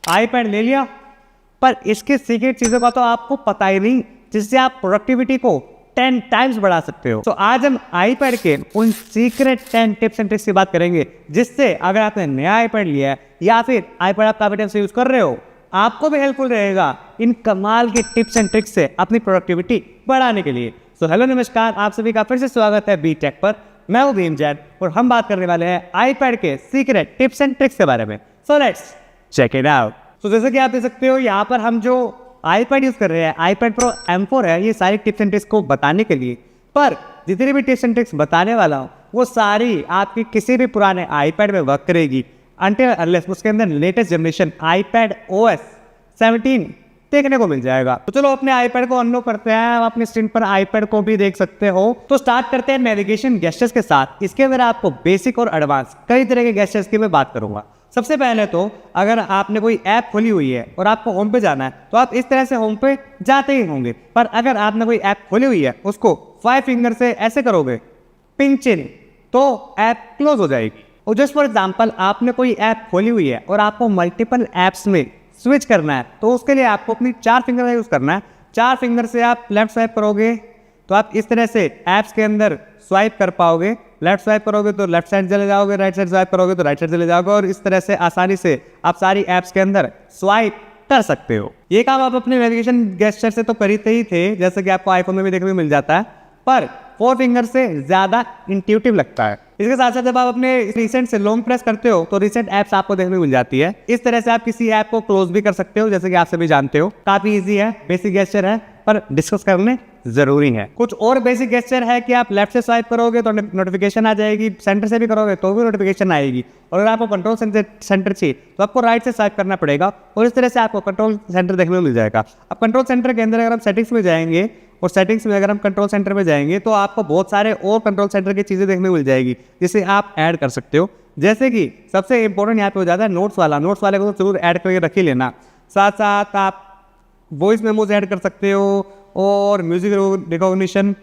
IPad ले लिया, पर इसके सीक्रेट चीज़ों का तो आपको पता ही नहीं, जिससे आप प्रोडक्टिविटी को 10 टाइम्स बढ़ा सकते हो। तो आज हम आईपैड के उन सीक्रेट 10 टिप्स एंड ट्रिक्स की बात करेंगे, जिससे अगर आपने नया आईपैड लिया है या फिर आईपैड आप काफी टाइम से यूज कर रहे हो, आपको भी हेल्पफुल रहेगा इन कमाल के टिप्स एंड ट्रिक्स से अपनी प्रोडक्टिविटी बढ़ाने के लिए। सो हेलो नमस्कार, आप सभी का फिर से स्वागत है बी टेक पर। मैं हूं भीम जैन और हम बात करने वाले हैं आईपैड के सीक्रेट टिप्स एंड ट्रिक्स के बारे में। So let's check it out. तो जैसे कि आप देख सकते हो, यहाँ पर हम जो आईपैड यूज कर रहे हैं, आईपैड प्रो M4 है, ये सारी टिप्स एंड ट्रिक्स को बताने के लिए। पर जितनी भी टिप्स एंड ट्रिक्स बताने वाला हूँ वो सारी आपकी किसी भी पुराने आईपैड में वर्क करेगी अनटिल अनलेस उसके अंदर लेटेस्ट जनरेशन आईपैड OS 17 देखने को मिल जाएगा। तो चलो अपने आईपैड को अनलॉक करते हैं। आप अपनी स्क्रीन पर आईपैड को भी देख सकते हो। तो स्टार्ट करते हैं नेविगेशन गेस्चर्स के साथ। इसके अंदर आपको बेसिक और एडवांस कई तरह के गेस्चर्स की मैं बात करूंगा। सबसे पहले तो अगर आपने कोई ऐप खोली हुई है और आपको होम पे जाना है, तो आप इस तरह से होम पे जाते ही होंगे। पर अगर आपने कोई ऐप खोली हुई है, उसको 5 फिंगर से ऐसे करोगे पिंच इन, तो ऐप क्लोज हो जाएगी। और जस्ट फॉर एग्जांपल, आपने कोई ऐप खोली हुई है और आपको मल्टीपल ऐप्स में स्विच करना है, तो उसके लिए आपको अपनी 4 फिंगर का यूज करना है। 4 फिंगर से आप लेफ्ट स्वाइप करोगे तो आप इस तरह से ऐप्स के अंदर स्वाइप कर पाओगे। लेफ्ट स्वाइप करोगे तो लेफ्ट साइड चले जाओगे, राइट साइड स्वाइप करोगे तो राइट साइड चले जाओगे, और इस तरह से आसानी से आप सारी ऐप्स के अंदर स्वाइप कर सकते हो। ये काम आप अपने नेविगेशन गेस्चर से तो करते ही थे, जैसे कि आपको आईफोन में भी देखने को मिल जाता है, पर 4 फिंगर से ज्यादा इंट्यूटिव लगता है। इसके साथ साथ जब आप अपने रिसेंट से लॉन्ग प्रेस करते हो तो रिसेंट ऐप्स आपको देखने को मिल जाती है। इस तरह से आप किसी ऐप को क्लोज भी कर सकते हो, जैसे कि आप सभी जानते हो। काफी इजी है, बेसिक गेस्चर है, पर डिस्कस करने जरूरी है। कुछ और बेसिक गेस्चर है कि आप लेफ्ट से स्वाइप करोगे तो नोटिफिकेशन आ जाएगी, सेंटर से भी करोगे तो भी नोटिफिकेशन आएगी, और अगर आपको कंट्रोल सेंटर चाहिए तो आपको राइट से स्वाइप करना पड़ेगा, और इस तरह से आपको कंट्रोल सेंटर देखने को मिल जाएगा। अब कंट्रोल सेंटर के अंदर अगर हम सेटिंग्स में जाएंगे, और सेटिंग्स में अगर हम कंट्रोल सेंटर में जाएंगे तो आपको बहुत सारे और कंट्रोल सेंटर की चीज़ें देखने को मिल जाएगी, जिसे आप ऐड कर सकते हो। जैसे कि सबसे इंपॉर्टेंट यहाँ पे हो जाता है नोट्स वाला। नोट्स वाले को तो जरूर ऐड करके रख ही लेना। साथ साथ आप वॉइस मेमोज ऐड कर सकते हो, और म्यूजिक रिकॉग्निशन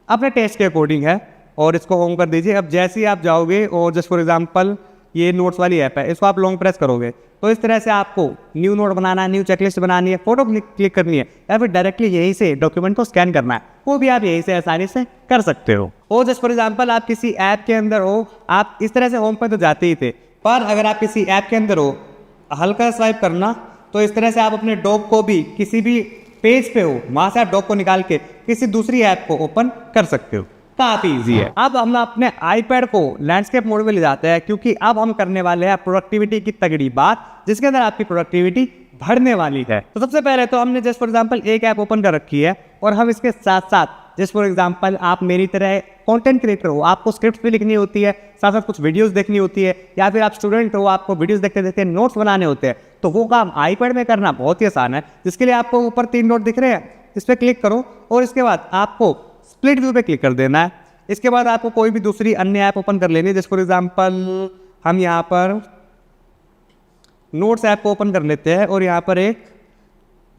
अपने टेस्ट के अकॉर्डिंग है, और इसको होम कर दीजिए। अब जैसे ही आप जाओगे और जस्ट फॉर एग्जांपल ये नोट्स वाली ऐप है, इसको आप लॉन्ग प्रेस करोगे तो इस तरह से आपको न्यू नोट बनाना है, न्यू चेकलिस्ट बनानी है, फोटो क्लिक करनी है, या फिर डायरेक्टली यहीं से डॉक्यूमेंट को स्कैन करना है, वो भी आप यहीं से आसानी से कर सकते हो। और जस्ट फॉर एग्जांपल आप किसी ऐप के अंदर हो, आप इस तरह से होम पर तो जाते ही थे, पर अगर आप किसी ऐप के अंदर हो, हल्का स्वाइप करना, तो इस तरह से आप अपने डॉक को भी किसी भी पेज पे हो, वहां से आप डॉक को निकाल के किसी दूसरी ऐप को ओपन कर सकते हो। काफी इजी है। अब हम अपने आईपैड को लैंडस्केप मोड में ले जाते हैं, क्योंकि अब हम करने वाले हैं प्रोडक्टिविटी की तगड़ी बात, जिसके अंदर आपकी प्रोडक्टिविटी बढ़ने वाली है। तो सबसे पहले तो हमने जस्ट फॉर एग्जांपल एक ऐप ओपन कर रखी है, और हम इसके साथ साथ जस्ट फॉर एग्जांपल आप मेरी तरह कंटेंट क्रिएटर हो, आपको स्क्रिप्ट भी लिखनी होती है, साथ साथ कुछ वीडियोस देखनी होती है, या फिर आप स्टूडेंट हो, आपको वीडियोस देखते देखते नोट्स बनाने होते हैं, तो वो काम आईपैड में करना बहुत ही आसान है। जिसके लिए आपको ऊपर 3 डॉट दिख रहे हैं, इस पर क्लिक करो, और इसके बाद आपको स्प्लिट व्यू पे क्लिक कर देना है। इसके बाद आपको कोई भी दूसरी अन्य ऐप ओपन कर लेनी है। जैसे फॉर एग्जांपल हम यहाँ पर नोट्स ऐप को ओपन कर लेते हैं, और यहाँ पर एक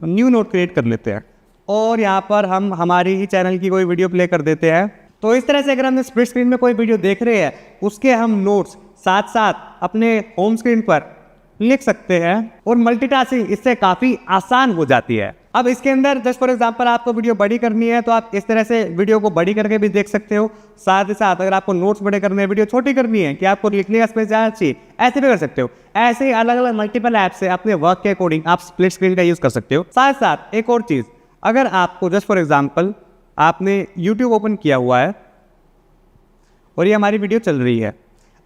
न्यू नोट क्रिएट कर लेते हैं, और यहाँ पर हम हमारी ही चैनल की कोई वीडियो प्ले कर देते हैं। तो इस तरह से अगर हम स्प्लिट स्क्रीन में कोई वीडियो देख रहे हैं, उसके हम नोट्स साथ साथ अपने होम स्क्रीन पर लिख सकते हैं, और मल्टीटास्किंग इससे काफ़ी आसान हो जाती है। अब इसके अंदर जस्ट फॉर एग्जांपल आपको वीडियो बड़ी करनी है, तो आप इस तरह से वीडियो को बड़ी करके भी देख सकते हो। साथ ही साथ अगर आपको नोट्स बड़े करने हैं, वीडियो छोटी करनी है कि आपको लिखने का स्पेस ज़्यादा चाहिए, ऐसे भी कर सकते हो। ऐसे ही अलग अलग मल्टीपल ऐप से अपने वर्क के अकॉर्डिंग आप स्प्लिट स्क्रीन का यूज़ कर सकते हो। साथ साथ एक और चीज़, अगर आपको जस्ट फॉर एग्जाम्पल आपने यूट्यूब ओपन किया हुआ है और ये हमारी वीडियो चल रही है,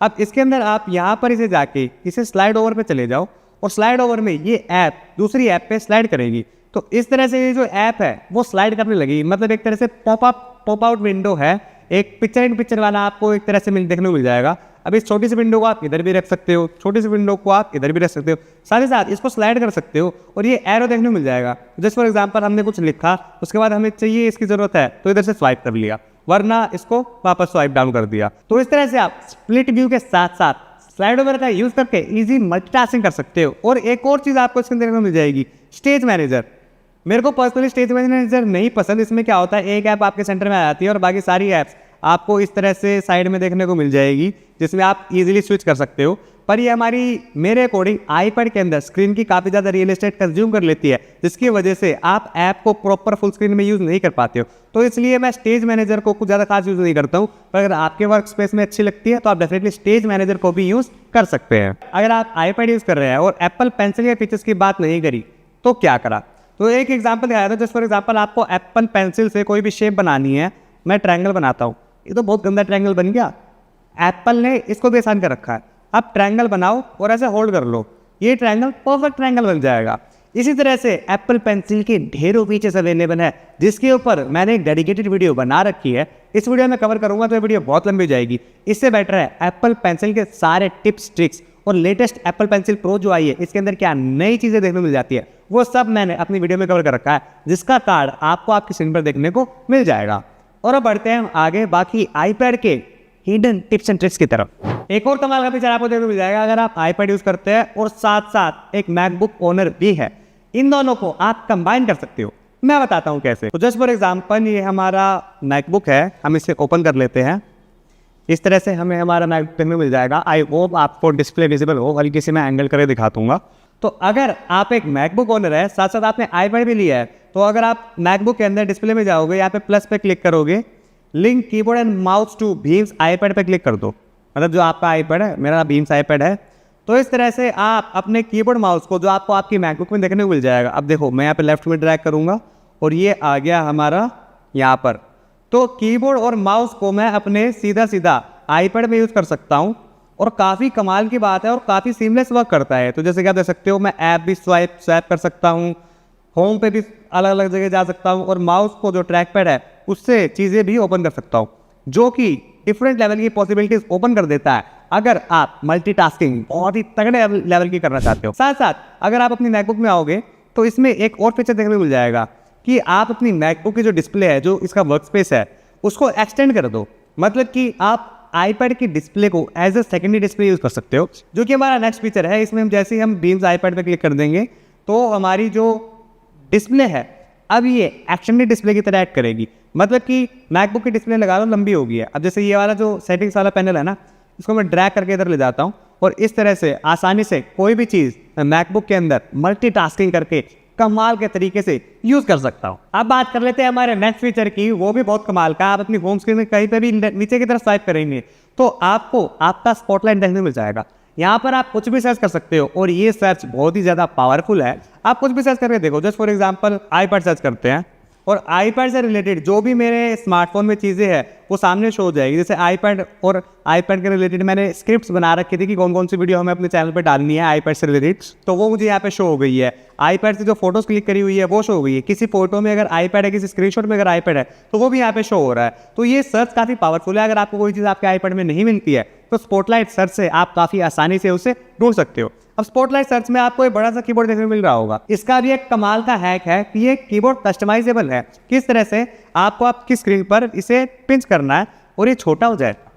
अब इसके अंदर आप यहाँ पर इसे जाके इसे स्लाइड ओवर पे चले जाओ, और स्लाइड ओवर में ये ऐप दूसरी ऐप पे स्लाइड करेगी। तो इस तरह से ये जो ऐप है वो स्लाइड करने लगेगी, मतलब एक तरह से पॉप आउट विंडो है, एक पिक्चर इन पिक्चर वाला आपको एक तरह से देखने को मिल जाएगा। अब इस छोटी सी विंडो को आप इधर भी रख सकते हो, छोटी सी विंडो को आप इधर भी रख सकते हो, साथ ही साथ इसको स्लाइड कर सकते हो, और ये एरो देखने को मिल जाएगा। जस्ट फॉर एग्जांपल हमने कुछ लिखा, उसके बाद हमें चाहिए इसकी जरूरत है, तो इधर से स्वाइप कर लिया, वरना इसको वापस स्वाइप डाउन कर दिया। तो इस तरह से आप स्प्लिट व्यू के साथ साथ स्लाइड ओवर का यूज करके इजी मल्टीटास्किंग कर सकते हो। और एक और चीज आपको इसके अंदर मिल जाएगी, स्टेज मैनेजर। मेरे को पर्सनली स्टेज मैनेजर नहीं पसंद। इसमें क्या होता है, एक ऐप आपके सेंटर में आ जाती है और बाकी सारी ऐप्स आपको इस तरह से साइड में देखने को मिल जाएगी, जिसमें आप इजीली स्विच कर सकते हो। पर ये हमारी मेरे अकॉर्डिंग आईपैड के अंदर स्क्रीन की काफ़ी ज़्यादा रियल एस्टेट कंज्यूम कर लेती है, जिसकी वजह से आप ऐप को प्रॉपर फुल स्क्रीन में यूज़ नहीं कर पाते हो। तो इसलिए मैं स्टेज मैनेजर को कुछ ज़्यादा खास यूज़ नहीं करता हूँ, पर अगर आपके वर्क स्पेस में अच्छी लगती है तो आप डेफिनेटली स्टेज मैनेजर को भी यूज़ कर सकते हैं। अगर आप आईपैड यूज़ कर रहे हैं और एप्पल पेंसिल के फीचर्स की बात नहीं करी तो क्या करा। तो एक एग्जाम्पल दिखाया था, जस्ट फॉर एग्जाम्पल आपको एप्पल पेंसिल से कोई भी शेप बनानी है। मैं ट्रायंगल बनाता हूँ, ये तो बहुत गंदा ट्रायंगल बन गया। एप्पल ने इसको भी आसान कर रखा है, आप ट्रायंगल बनाओ और ऐसे होल्ड कर लो, ये ट्रायंगल परफेक्ट ट्रायंगल बन जाएगा। इसी तरह से एप्पल पेंसिल के ढेरों फीचर्स अवेलेबल है, जिसके ऊपर मैंने एक डेडिकेटेड वीडियो बना रखी है। इस वीडियो में कवर करूंगा तो ये वीडियो बहुत लंबी हो जाएगी। इससे बेटर है एप्पल पेंसिल के सारे टिप्स ट्रिक्स और लेटेस्ट एप्पल पेंसिल प्रो जो आई है, इसके अंदर क्या नई चीज़ें देखने को मिल जाती है, वो सब मैंने अपनी वीडियो में कवर कर रखा है, जिसका कार्ड आपको आपकी स्क्रीन पर देखने को मिल जाएगा। और अब बढ़ते हैं आगे बाकी आईपैड के हिडन टिप्स एंड ट्रिक्स की तरफ। एक और कमाल का फीचर आपको देखने को मिल जाएगा अगर आप आईपैड यूज करते हैं और साथ साथ एक मैकबुक ओनर भी है। इन दोनों को आप कंबाइन कर सकते हो, मैं बताता हूँ कैसे। तो जस्ट फॉर एग्जांपल ये हमारा मैकबुक है, हम इसे ओपन कर लेते हैं। इस तरह से हमें हमारा मैकबुक देखने को मिल जाएगा। आई होप आपको डिस्प्ले विजिबल हो, हल्की से मैं एंगल करके दिखा दूंगा। तो अगर आप एक मैकबुक ओनर है, साथ साथ आपने आईपैड भी लिया है, तो अगर आप मैकबुक के अंदर डिस्प्ले में जाओगे, यहाँ पे प्लस पे क्लिक करोगे, link keyboard and mouse to beams iPad पे क्लिक कर दो। मतलब जो आपका आईपैड है, मेरा बीम्स आईपैड है, तो इस तरह से आप अपने कीबोर्ड माउस को जो आपको आपकी मैकबुक में देखने को मिल जाएगा। अब देखो मैं यहाँ पे लेफ्ट में ड्रैग करूँगा और ये आ गया हमारा यहाँ पर। तो कीबोर्ड और माउस को मैं अपने सीधा सीधा आईपैड में यूज़ कर सकता हूँ और काफ़ी कमाल की बात है और काफ़ी सीमलेस वर्क करता है। तो जैसे कि आप देख सकते हो, मैं ऐप भी स्वैप कर सकता हूँ, होम पे भी अलग अलग जगह जा सकता हूँ और माउस को जो ट्रैक पैड है उससे चीज़ें भी ओपन कर सकता हूँ, जो कि डिफरेंट लेवल की पॉसिबिलिटीज ओपन कर देता है अगर आप मल्टीटास्किंग बहुत ही तगड़े लेवल की करना चाहते हो। साथ साथ अगर आप अपनी मैकबुक में आओगे तो इसमें एक और फीचर देखने को मिल जाएगा कि आप अपनी मैकबुक की जो डिस्प्ले है, जो इसका वर्क स्पेस है, उसको एक्सटेंड कर दो। मतलब कि आप आईपैड की डिस्प्ले को as a secondary display use कर सकते हो, जो कि हमारा नेक्स्ट फीचर है। इसमें हम जैसे ही हम बीम्स आईपैड पे क्लिक कर देंगे तो हमारी जो डिस्प्ले है अब ये एक्सटेंडेड डिस्प्ले की तरह एक्ट करेगी। मतलब कि मैकबुक की डिस्प्ले लगा लो लंबी हो गई है, अब जैसे ये वाला जो सेटिंग्स वाला पैनल है ना, इसको मैं ड्रैग करके इधर ले जाता हूँ और इस तरह से आसानी से कोई भी चीज़ मैकबुक के अंदर मल्टीटास्किंग करके कमाल के तरीके से यूज़ कर सकता हूँ। अब बात कर लेते हैं हमारे नेक्स्ट फीचर की, वो भी बहुत कमाल का। आप अपनी होम स्क्रीन में कहीं पे भी नीचे की तरफ स्वाइप करेंगे तो आपको आपका स्पॉटलाइट देखने को मिल जाएगा। यहाँ पर आप कुछ भी सर्च कर सकते हो और ये सर्च बहुत ही ज़्यादा पावरफुल है। आप कुछ भी सर्च करके देखो, just for example iPad search करते हैं और आईपैड से रिलेटेड जो भी मेरे स्मार्टफोन में चीज़ें हैं वो सामने शो हो जाएगी। जैसे आईपैड और आईपैड के रिलेटेड मैंने स्क्रिप्ट्स बना रखी थी कि कौन कौन सी वीडियो हमें अपने चैनल पे डालनी है आईपैड से रिलेटेड, तो वो मुझे यहाँ पे शो हो गई है। आईपैड से जो फोटोज क्लिक करी हुई है वो शो हो गई है। किसी फोटो में अगर आईपैड है, किसी स्क्रीनशॉट में अगर आईपैड है तो वो भी यहाँ पे शो हो रहा है। तो ये सर्च काफ़ी पावरफुल है। अगर आपको कोई चीज़ आपके आईपैड में नहीं मिलती है तो स्पॉटलाइट सर्च से आप काफ़ी आसानी से उसे ढूंढ सकते हो। अब स्पॉटलाइट सर्च में आपको एक बड़ा सा कीबोर्ड देखने को मिल रहा होगा। इसका भी एक कमाल का हैक है कि ये कीबोर्ड कस्टमाइजेबल है। किस तरह से आपको आपकी स्क्रीन पर इसे पिंच करना है और ये छोटा हो जाएगा,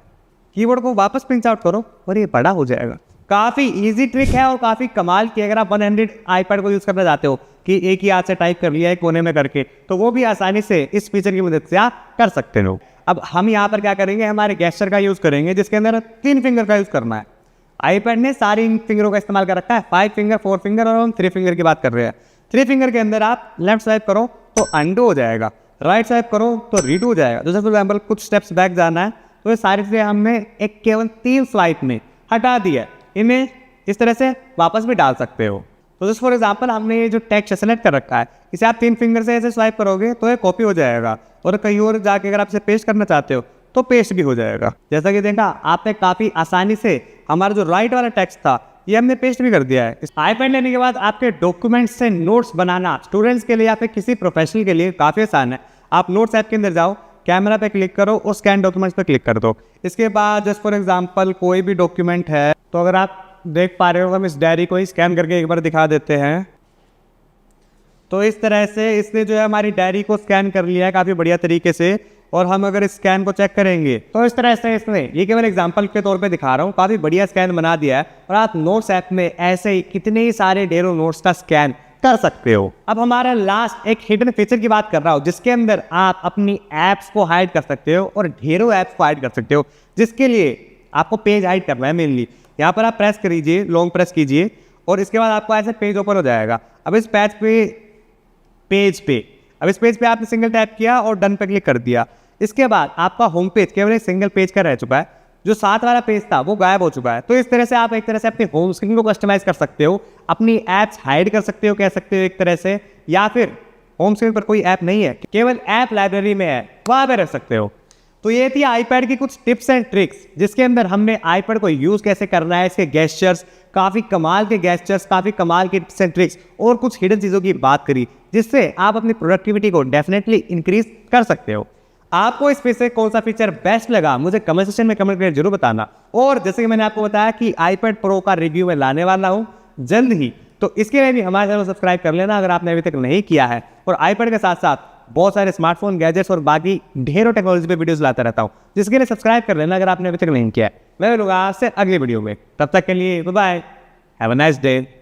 कीबोर्ड को वापस पिंच आउट करो और ये बड़ा हो जाएगा। काफ़ी इजी ट्रिक है और काफ़ी कमाल की। अगर आप वन हैंडेड आईपैड को यूज़ करना चाहते हो कि एक ही हाथ से टाइप कर लिया है कोने में करके, तो वो भी आसानी से इस फीचर की मदद से आप कर सकते हो। अब हम यहाँ पर क्या करेंगे, हमारे गेस्चर का यूज़ करेंगे जिसके अंदर 3 फिंगर का यूज़ करना है। आईपैड ने सारी इन फिंगरों का इस्तेमाल कर रखा है, 5 फिंगर, 4 फिंगर और हम 3 फिंगर की बात कर रहे हैं। 3 फिंगर के अंदर आप लेफ्ट स्वाइप करो तो अंडू हो जाएगा, राइट स्वाइप करो तो रीडू हो जाएगा। जैसे फॉर एग्जाम्पल कुछ स्टेप्स बैक जाना है तो ये सारी चीज़ें हमने एक केवल 3 स्वाइप में हटा दिया। इन्हें इस तरह से वापस भी डाल सकते हो। तो जस्ट फॉर एग्जाम्पल हमने ये जो टेक्स्ट सेलेक्ट कर रखा है, इसे आप 3 फिंगर से ऐसे स्वाइप करोगे तो ये कॉपी हो जाएगा और कहीं और जाके अगर आप इसे पेस्ट करना चाहते हो तो पेस्ट भी हो जाएगा। जैसा कि देखा आपने काफ़ी आसानी से हमारा जो राइट वाला टेक्स्ट था ये हमने पेस्ट भी कर दिया है। इस आईपैड लेने के बाद आपके डॉक्यूमेंट्स से नोट्स बनाना स्टूडेंट्स के लिए या फिर किसी प्रोफेशनल के लिए काफ़ी आसान है। आप नोट्स ऐप के अंदर जाओ, कैमरा पे क्लिक करो और स्कैन डॉक्यूमेंट्स पे क्लिक कर दो। इसके बाद जस्ट फॉर एग्जांपल कोई भी डॉक्यूमेंट है, तो अगर आप देख पा रहे हो हम इस डायरी को ही स्कैन करके एक बार दिखा देते हैं। तो इस तरह से इसने जो है हमारी डायरी को स्कैन कर लिया है काफ़ी बढ़िया तरीके से। और हम अगर इस स्कैन को चेक करेंगे तो इस तरह से इसने, ये केवल एग्जांपल के तौर पे दिखा रहा हूँ, काफ़ी बढ़िया स्कैन बना दिया है। और आप नोट्स ऐप में ऐसे ही कितने ही सारे ढेरों नोट्स का स्कैन कर सकते हो। अब हमारा लास्ट एक हिडन फीचर की बात कर रहा हूँ, जिसके अंदर आप अपनी ऐप्स को हाइड कर सकते हो और ढेरों ऐप्स को हाइड कर सकते हो, जिसके लिए आपको पेज हाइड करना है मेनली। यहाँ पर आप प्रेस करिए, लॉन्ग प्रेस कीजिए और इसके बाद आपको ऐसे पेज ओपन हो जाएगा। अब इस पेज पे आपने सिंगल टैप किया और डन पे क्लिक कर दिया। इसके बाद आपका होम पेज केवल एक सिंगल पेज का रह चुका है, जो साथ वाला पेज था वो गायब हो चुका है। तो इस तरह से आप एक तरह से अपनी होम स्क्रीन को कस्टमाइज कर सकते हो, अपनी ऐप्स हाइड कर सकते हो, कह सकते हो एक तरह से, या फिर होम स्क्रीन पर कोई ऐप नहीं है, केवल ऐप लाइब्रेरी में है, वहां पे रख सकते हो। तो ये थी आईपैड की कुछ टिप्स एंड ट्रिक्स, जिसके अंदर हमने आईपैड को यूज कैसे करना है, इसके गेस्चर्स, काफी कमाल के गेस्चर्स, काफी कमाल के टिप्स एंड ट्रिक्स और कुछ हिडन चीजों की बात करी, जिससे आप अपनी प्रोडक्टिविटी को डेफिनेटली इंक्रीज कर सकते हो। आपको इसमें से कौन सा फीचर बेस्ट लगा मुझे कमेंट सेक्शन में कमेंट करके जरूर बताना। और जैसे कि मैंने आपको बताया कि आईपैड प्रो का रिव्यू मैं लाने वाला हूं जल्द ही, तो इसके लिए भी हमारे चैनल को सब्सक्राइब कर लेना अगर आपने अभी तक नहीं किया है। और आईपैड के साथ साथ बहुत सारे स्मार्टफोन, गैजेट्स और बाकी ढेरों टेक्नोलॉजी पे वीडियोस लाता रहता हूं, जिसके लिए सब्सक्राइब कर लेना अगर आपने अभी तक नहीं किया है। मैं मिलूंगा आपसे अगली वीडियो में, तब तक के लिए bye bye, have a nice day.